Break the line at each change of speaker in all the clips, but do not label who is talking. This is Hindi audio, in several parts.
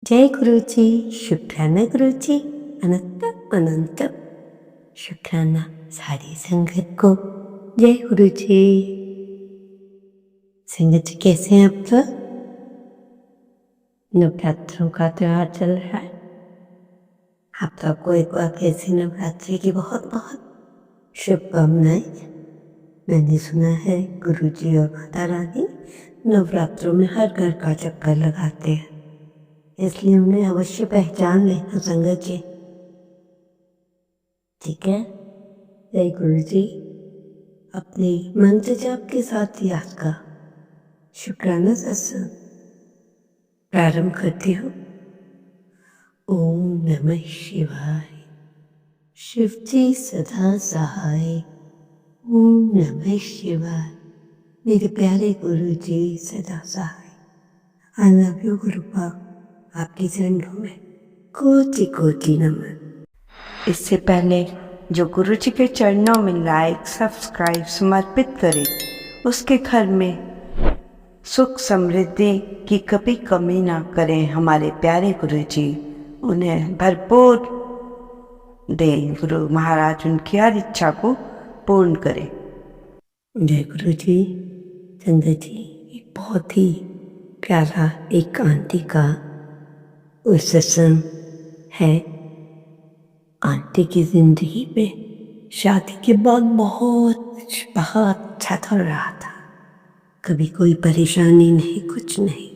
जय गुरुजी, शुक्राना गुरुजी, अनंत अनंत शुक्राना सारी संगत को। जय गुरुजी। संगत जी कैसे हैं आप सब? नवरात्रों का त्योहार चल रहा है। आप सबको एक बार कैसी नवरात्रि की बहुत बहुत शुभकामनाएं। मैंने सुना है गुरुजी और माता रानी नवरात्रों में हर घर का चक्कर लगाते हैं, इसलिए उन्हें अवश्य पहचान लेना संगत जी। ठीक है, जय गुरुजी। अपने मंत्र जाप के साथ याद का शुक्राना सत्संग प्रारंभ करती हूँ। ओम नमः शिवाय। शिव जी सदा सहाय। ओम नमः शिवाय। मेरे प्यारे गुरु जी सदा सहाय। I love you गुरुपा। आपकी चरणों में कोटि कोटि नमन।
इससे पहले जो गुरु जी के चरणों में लाइक सब्सक्राइब समर्पित करे, उसके घर में सुख समृद्धि की कभी कमी ना करें हमारे प्यारे गुरु जी। उन्हें भरपूर दें गुरु महाराज, उनकी हर इच्छा को पूर्ण करें।
जय गुरु जी। संगत जी, एक बहुत ही प्यारा एक आंटी का सत्संग है। आंटी की जिंदगी में शादी के बाद बहुत अच्छा चल रहा था, कभी कोई परेशानी नहीं, कुछ नहीं।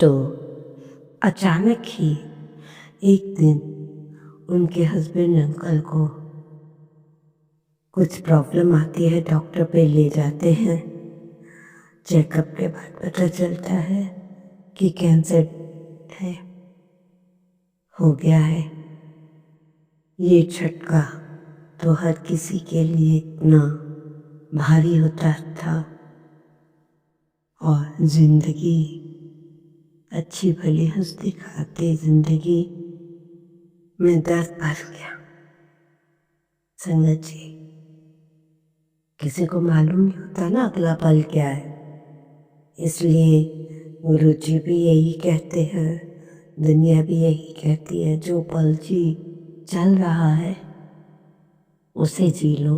तो अचानक ही एक दिन उनके हस्बैंड अंकल को कुछ प्रॉब्लम आती है, डॉक्टर पे ले जाते हैं। चेकअप के बाद पता चलता है कि कैंसर है, हो गया है। ये झटका तो हर किसी के लिए इतना भारी होता था, और जिंदगी अच्छी भली हंसती खाती जिंदगी में दर्द भर गया। संगत जी, किसी को मालूम नहीं होता ना अगला पल क्या है, इसलिए गुरु जी भी यही कहते हैं, दुनिया भी यही कहती है, जो पल जी चल रहा है उसे जी लो।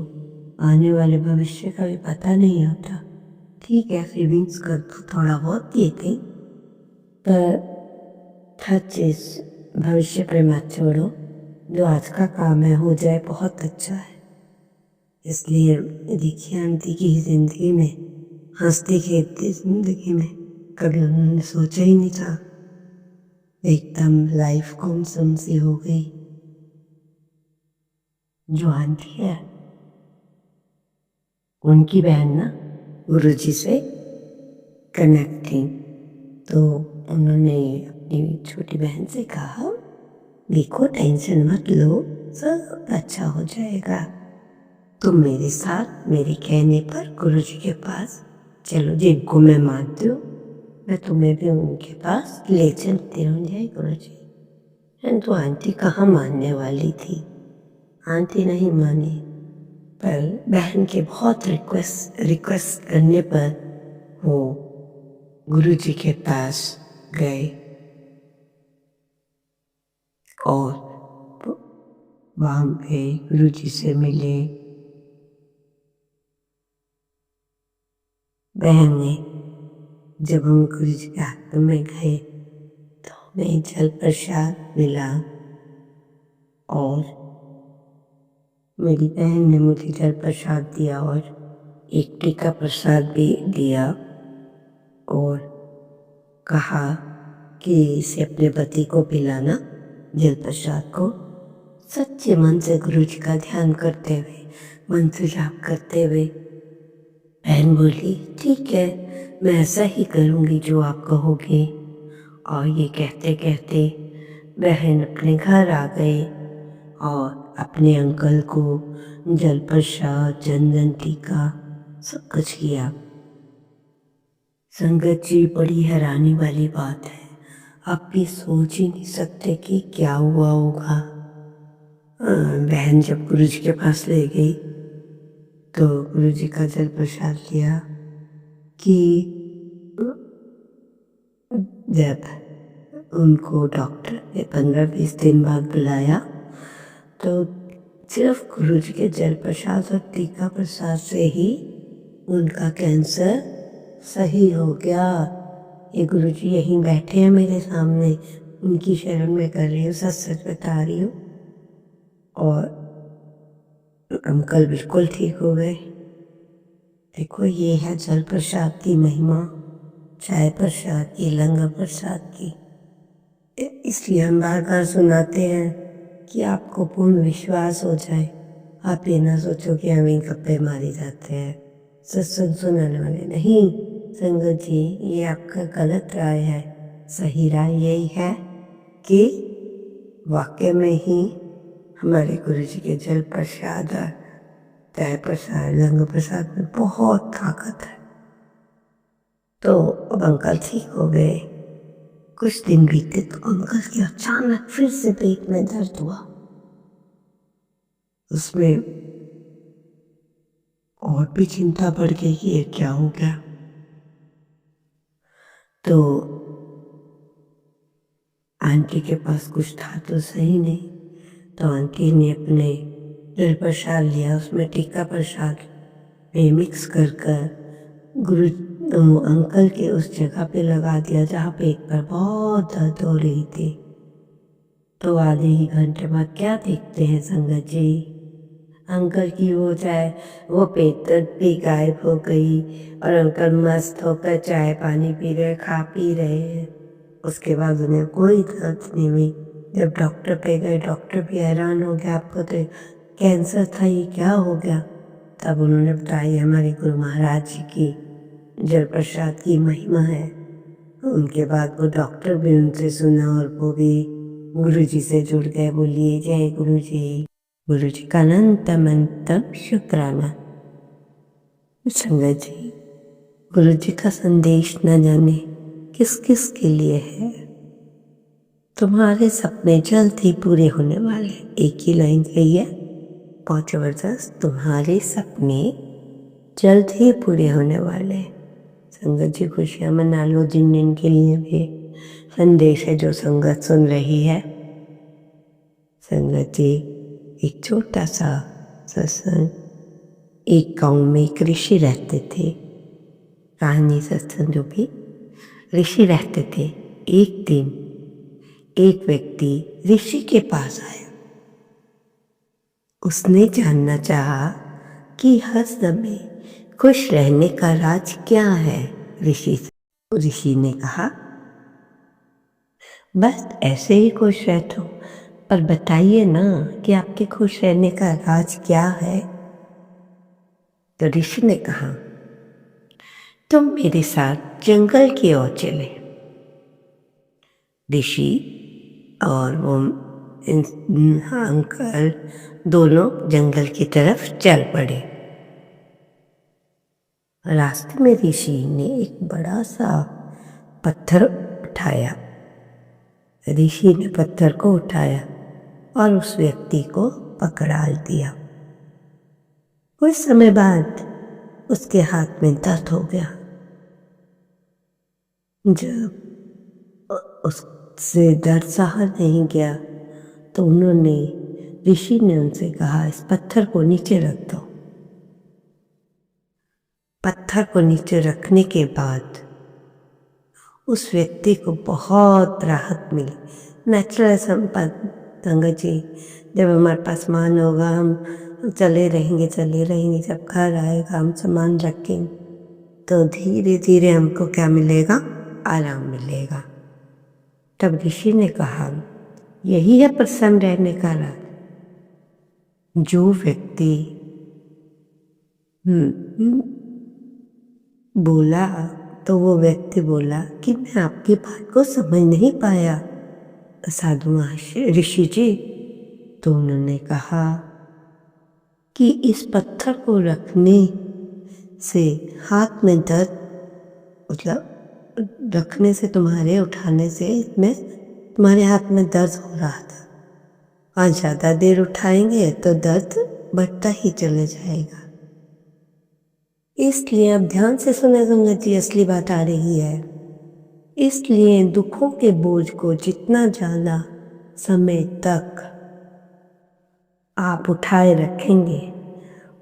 आने वाले भविष्य का भी पता नहीं होता। ठीक है, सेविंग्स कर दो थोड़ा बहुत, ये कहीं पर हर चीज भविष्य पे मत छोड़ो। जो आज का काम है हो जाए बहुत अच्छा है। इसलिए देखिए, आंटी की जिंदगी में, हंसती खेलती जिंदगी में कभी उन्होंने सोचा ही नहीं था, एकदम लाइफ गुमसुम सी हो गई। जो आंटी है उनकी बहन ना गुरुजी से कनेक्ट थी, तो उन्होंने अपनी छोटी बहन से कहा, देखो टेंशन मत लो, सब अच्छा हो जाएगा। तुम मेरे साथ मेरे कहने पर गुरुजी के पास चलो, जिनको मैं मानती हूँ मैं तुम्हें भी उनके पास ले चलती हूँ। जय गुरुजी। तो आंटी कहाँ मानने वाली थी, आंटी नहीं मानी, पर बहन के बहुत रिक्वेस्ट करने पर वो गुरुजी के पास गए और वहां पे गुरुजी से मिले। बहन ने जब हम गुरुजी के हाथ में गए तो हमें जल प्रसाद मिला, और मेरी बहन ने मुझे जल प्रसाद दिया और एक टीका प्रसाद भी दिया, और कहा कि इसे अपने पति को पिलाना जल प्रसाद को। सच्चे मन से गुरुजी का ध्यान करते हुए, मंत्र जाप करते हुए बहन बोली, ठीक है मैं ऐसा ही करूँगी जो आप कहोगे। और ये कहते कहते बहन अपने घर आ गए और अपने अंकल को जल प्रसाद, चंदन टीका सब कुछ किया। संगत जी, बड़ी हैरानी वाली बात है, आप भी सोच ही नहीं सकते कि क्या हुआ होगा। बहन जब गुरुजी के पास ले गई तो गुरुजी का जल प्रसाद लिया कि जब उनको डॉक्टर ने 15-20 दिन बाद बुलाया तो सिर्फ गुरुजी के जल प्रसाद और टीका प्रसाद से ही उनका कैंसर सही हो गया। ये गुरुजी यहीं बैठे हैं मेरे सामने, उनकी शरण में कर रही हूँ, सच सच बता रही हूँ। और अंकल बिल्कुल ठीक हो गए। देखो ये है जल प्रसाद की महिमा, चाय प्रसाद की, लंगर प्रसाद की। इसलिए हम बार बार सुनाते हैं कि आपको पूर्ण विश्वास हो जाए, आप ये ना सोचो कि हम इन गप्पे मारे जाते हैं, सत्संग सुनाने वाले नहीं। संगत जी, ये आपका गलत राय है। सही राय यही है कि वाकई में ही हमारे गुरु जी के जल प्रसाद और चाय प्रसाद, लंगर प्रसाद में बहुत ताकत है। तो अब अंकल ठीक हो गए। कुछ दिन बीते तो अंकल के अचानक फिर से पेट में दर्द हुआ। उसमें और भी चिंता बढ़ गई कि ये क्या हो गया। तो आंटी के पास कुछ था तो सही नहीं, तो आंटी ने अपने जल प्रसाद लिया, उसमें टीका प्रसाद में मिक्स कर अंकल के उस जगह पे लगा दिया जहाँ पेट पर बहुत दर्द हो रही थी। तो आधे ही घंटे बाद क्या देखते हैं संगत जी, अंकल की वो पेट दर्द भी गायब हो गई और अंकल मस्त होकर चाय पानी पी रहे, खा पी रहे हैं। उसके बाद उन्हें कोई दर्द नहीं हुई। जब डॉक्टर पे गए, डॉक्टर भी हैरान हो गया, आपको तो कैंसर था, ये क्या हो गया। तब उन्होंने बताया हमारे गुरु महाराज जी की जल प्रसाद की महिमा है। उनके बाद वो डॉक्टर भी उनसे सुना और वो भी गुरु जी से जुड़ गए। बोलिए जय गुरु जी। गुरु जी का अनंत अनंत शुक्राना। संगत जी, गुरु जी का संदेश न जाने किस किस के लिए है। तुम्हारे सपने जल्द ही पूरे होने वाले। एक ही लाइन कही है, बहुत जबरदस्त। तुम्हारे सपने जल्द ही पूरे होने वाले। संगत जी खुशियाँ मना लो, जिन जिन के लिए भी संदेश है, जो संगत सुन रही है। संगत जी, एक छोटा सा सत्संग। एक गांव में एक ऋषि रहते थे। कहानी सत्संग जो भी ऋषि रहते थे। एक दिन एक व्यक्ति ऋषि के पास आया। उसने जानना चाहा कि हर समय खुश रहने का राज क्या है ऋषि से। ऋषि ने कहा, बस ऐसे ही खुश रहता हूँ, पर बताइए ना कि आपके खुश रहने का राज क्या है। तो ऋषि ने कहा, तुम मेरे साथ जंगल की ओर चले। ऋषि और वो अंकल दोनों जंगल की तरफ चल पड़े। रास्ते में ऋषि ने एक बड़ा सा पत्थर उठाया। ऋषि ने पत्थर को उठाया और उस व्यक्ति को पकड़ा दिया। कुछ समय बाद उसके हाथ में दर्द हो गया। जब उससे दर्द सहा नहीं गया तो ऋषि ने उनसे कहा, इस पत्थर को नीचे रख दो। पत्थर को नीचे रखने के बाद उस व्यक्ति को बहुत राहत मिली। नेचुरल संगत जी, जब हमारे पास मान होगा हम चले रहेंगे। जब घर आएगा हम सामान रखेंगे तो धीरे धीरे हमको क्या मिलेगा, आराम मिलेगा। तब ऋषि ने कहा, यही है प्रसन्न रहने का राज। जो व्यक्ति बोला तो वो व्यक्ति बोला कि मैं आपकी बात को समझ नहीं पाया साधु ऋषि जी। तो उन्होंने कहा कि इस पत्थर को रखने से हाथ में दर्द, मतलब रखने से, तुम्हारे उठाने से इसमें तुम्हारे हाथ में दर्द हो रहा था और ज़्यादा देर उठाएंगे तो दर्द बढ़ता ही चले जाएगा। इसलिए अब ध्यान से सुने संगत जी, असली बात आ रही है। इसलिए दुखों के बोझ को जितना ज़्यादा समय तक आप उठाए रखेंगे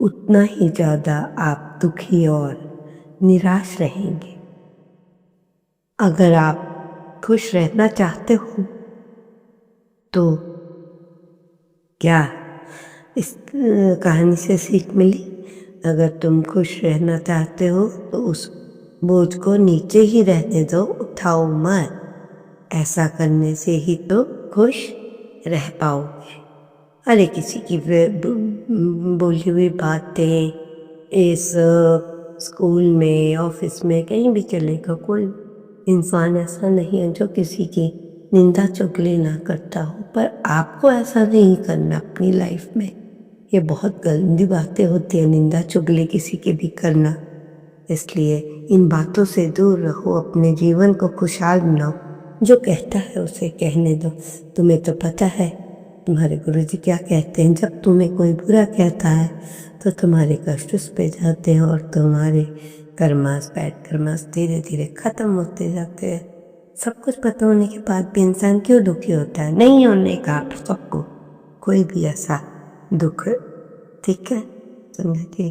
उतना ही ज़्यादा आप दुखी और निराश रहेंगे। अगर आप खुश रहना चाहते हो तो क्या इस कहानी से सीख मिली? अगर तुम खुश रहना चाहते हो तो उस बोझ को नीचे ही रहने दो, उठाओ मत। ऐसा करने से ही तो खुश रह पाओगे। अरे किसी की बोली हुई बातें इस स्कूल में, ऑफिस में, कहीं भी चलेगा। कोई इंसान ऐसा नहीं है जो किसी की निंदा चुगली ना करता हो, पर आपको ऐसा नहीं करना अपनी लाइफ में। ये बहुत गंदी बातें होती है निंदा चुगली किसी की भी करना। इसलिए इन बातों से दूर रहो, अपने जीवन को खुशहाल बनाओ। जो कहता है उसे कहने दो। तुम्हें तो पता है तुम्हारे गुरुजी क्या कहते हैं, जब तुम्हें कोई बुरा कहता है तो तुम्हारे कष्ट उस पे जाते हैं और तुम्हारे कर्मास बैड कर्मास धीरे धीरे खत्म होते जाते हैं। सब कुछ पता होने के बाद भी इंसान क्यों दुखी होता है? नहीं होने का आप सबको कोई भी ऐसा दुख, ठीक है समझिए।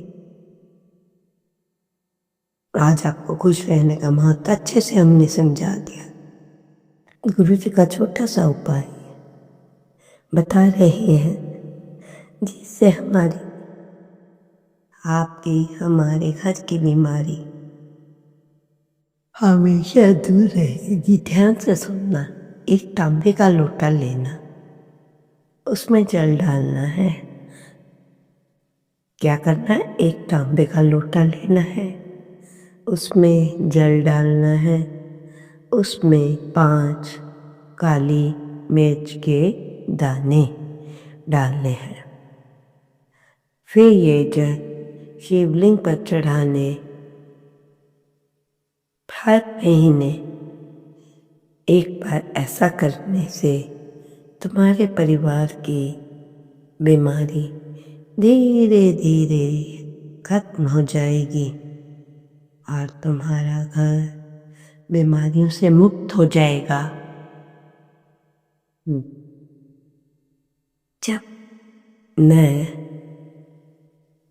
आज आपको खुश रहने का महत्व अच्छे से हमने समझा दिया। गुरु जी का छोटा सा उपाय बता रहे हैं जिससे हमारी, आपकी, हमारे घर की बीमारी हमेशा दूर रहेगी। ध्यान से सुनना। एक तांबे का लोटा लेना, उसमें जल डालना है। क्या करना है? एक तांबे का लोटा लेना है, उसमें जल डालना है, उसमें 5 काली मिर्च के दाने डालने हैं। फिर ये जल शिवलिंग पर चढ़ाने हर महीने एक बार ऐसा करने से तुम्हारे परिवार की बीमारी धीरे धीरे खत्म हो जाएगी और तुम्हारा घर बीमारियों से मुक्त हो जाएगा।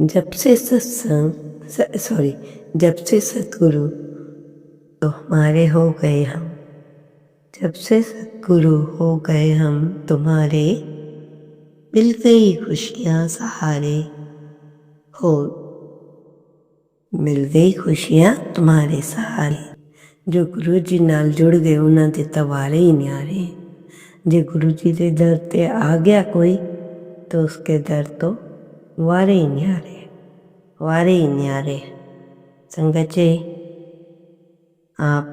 जब से सतगुरु तो हमारे हो गए हम, जब से सतगुरु हो गए हम तुम्हारे, मिल गई खुशियाँ सहारे हो, मिल गई खुशियाँ तुम्हारे सहारे। जो गुरु जी नाल जुड़ गए उन्हां दे तो वारे ही न्यारे। जे गुरु जी दे दर ते आ गया कोई तो उसके दर तो वारे ही न्यारे, वारे ही न्यारे। संगत जी, आप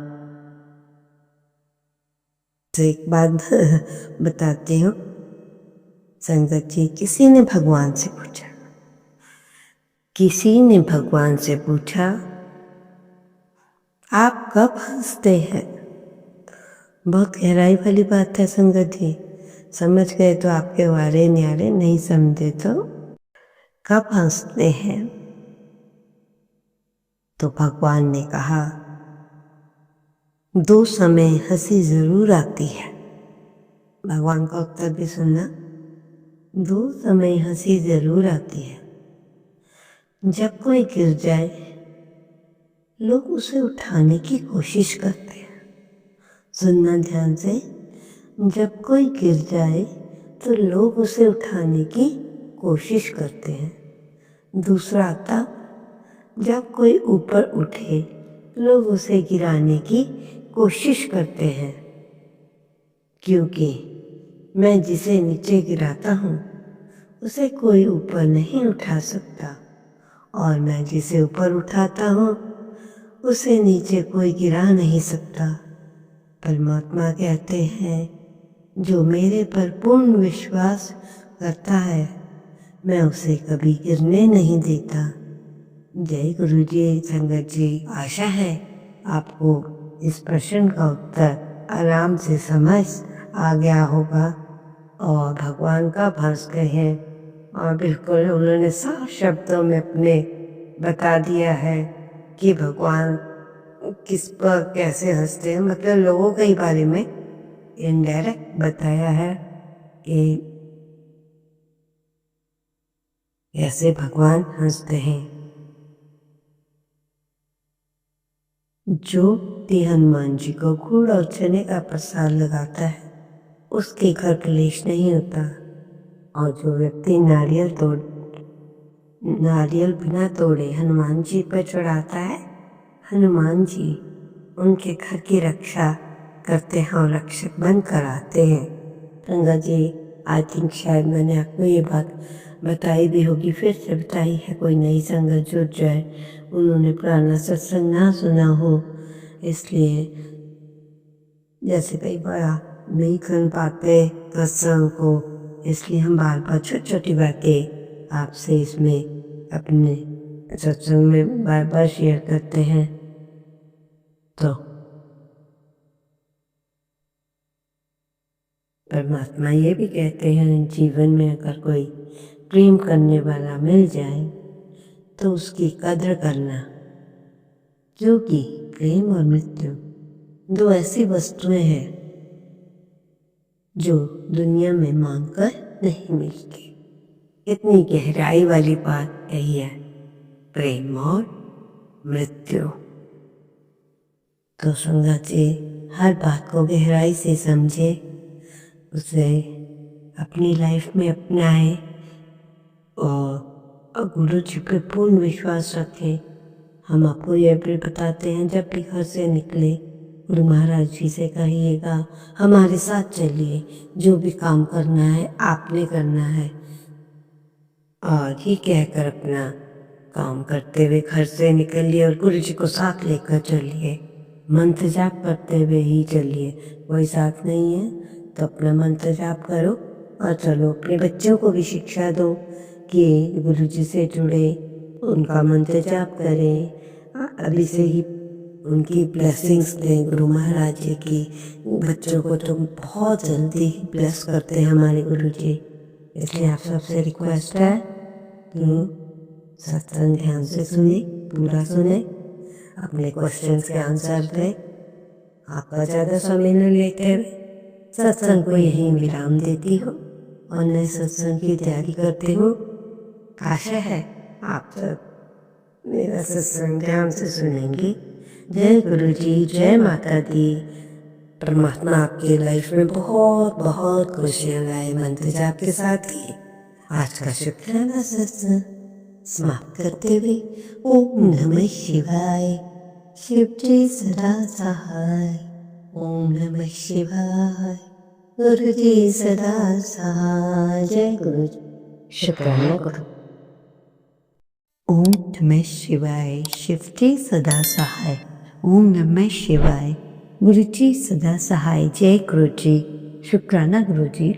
तो एक बात बताती हूँ। संगत जी, किसी ने भगवान से पूछा आप कब हंसते हैं? बहुत गहराई वाली बात है संगत जी। समझ गए तो आपके वारे न्यारे, नहीं समझे तो कब हंसते हैं? तो भगवान ने कहा 2 समय हंसी जरूर आती है। भगवान का उत्तर भी सुनना। 2 समय हंसी जरूर आती है। जब कोई गिर जाए लोग उसे उठाने की कोशिश करते हैं। सुनना ध्यान से। जब कोई गिर जाए तो लोग उसे उठाने की कोशिश करते हैं। दूसरा आता, जब कोई ऊपर उठे लोग उसे गिराने की कोशिश करते हैं, क्योंकि मैं जिसे नीचे गिराता हूँ उसे कोई ऊपर नहीं उठा सकता और मैं जिसे ऊपर उठाता हूँ उसे नीचे कोई गिरा नहीं सकता। परमात्मा कहते हैं जो मेरे पर पूर्ण विश्वास करता है मैं उसे कभी गिरने नहीं देता। जय गुरु जी। संगत जी, आशा है आपको इस प्रश्न का उत्तर आराम से समझ आ गया होगा और भगवान का भंस गए हैं और बिल्कुल उन्होंने साफ शब्दों में अपने बता दिया है कि भगवान किस पर कैसे हंसते हैं, मतलब लोगों के बारे में इनडायरेक्ट बताया है कि कैसे भगवान हंसते हैं। जो व्यक्ति हनुमान जी को गुड़ और चने का प्रसाद लगाता है उसके घर क्लेश नहीं होता, और जो व्यक्ति नारियल बिना तोड़े हनुमान जी पर चढ़ाता है, हनुमान जी उनके घर की रक्षा करते हैं और रक्षक बनकर आते हैं। संगत जी, आई थिंक शायद मैंने आपको ये बात बताई भी होगी, फिर से बताई है, कोई नई संगत जुड़ जाए, उन्होंने पुराना सत्संग ना सुना हो, इसलिए जैसे कई बार नहीं सुन पाते सत्संग को, इसलिए हम बार बार छोटी छोटी बातें आपसे इसमें अपने सत्संग में बार बार शेयर करते हैं। तो परमात्मा ये भी कहते हैं, जीवन में अगर कोई प्रेम करने वाला मिल जाए तो उसकी कदर करना, क्योंकि प्रेम और मृत्यु दो ऐसी वस्तुएं हैं जो दुनिया में मांग कर नहीं मिलती। इतनी गहराई वाली बात कही है, प्रेम और मृत्यु। तो संगत जी, हर बात को गहराई से समझे, उसे अपनी लाइफ में अपनाए और गुरु जी पे पूर्ण विश्वास रखें। हम आपको यह भी बताते हैं, जब भी घर से निकले गुरु महाराज जी से कहिएगा हमारे साथ चलिए, जो भी काम करना है आपने करना है, और ही कहकर अपना काम करते हुए घर से निकलिए और गुरु जी को साथ लेकर चलिए। मंत्र जाप करते हुए ही चलिए, कोई साथ नहीं है तो अपना मंत्र जाप करो और चलो। अपने बच्चों को भी शिक्षा दो कि गुरु जी से जुड़े, उनका मंत्र जाप करें, अभी से ही उनकी ब्लेसिंग्स दें गुरु महाराज जी की। बच्चों को तो बहुत जल्दी ब्लेस करते हैं हमारे गुरु जी, इसलिए आप सबसे रिक्वेस्ट है कि सत्संग ध्यान से सुने, पूरा सुने, अपने क्वेश्चंस के आंसर दें, आपका ज़्यादा समय न लेते हुए सत्संग को यहीं विराम देती हो और नए सत्संग की तैयारी करते हो। आशा है आप सब मेरा सत्संग ध्यान से सुनेंगे। जय गुरु जी, जय माता दी। परमात्मा आपके लाइफ में बहुत बहुत खुशियाँ लाए। मंत्र जाप के साथ ही आज का शुक्राना सत्संग समाप्त करते हुए ओम नमः शिवाय, शिव जी सदा सहाय। ओम नमः शिवाय, गुरु जी सदा सहाय। जय गुरु जी, शुक्राना करो। ओम नमः शिवाय, शिव जी सदा सहाय। ओम नमः शिवाय, गुरु जी सदा सहाय। जय गुरु जी, शुक्राना गुरु जी।